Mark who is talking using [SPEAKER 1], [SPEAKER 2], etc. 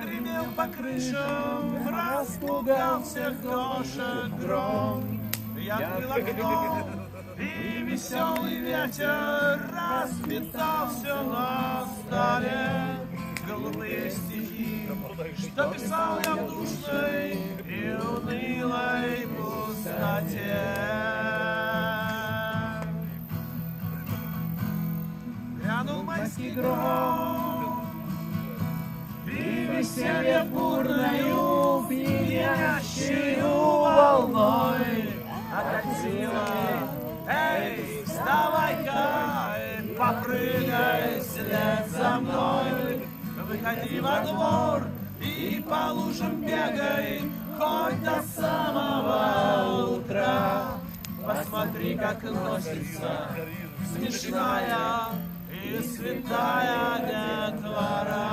[SPEAKER 1] Загремел по крышам, распугал всех кошек гром. Я открыл окно, и веселый ветер расцветал все на столе. Голубые стихи, что писал я в душной и унылой пустоте. Грянул майский гром, и веселье бурною, пьянящую волной окатило. Эй, вставай-ка, попрыгай вслед за мной. Выходи во двор и по лужам бегай, хоть до самого утра. Посмотри, как носится смешная и святая детвора.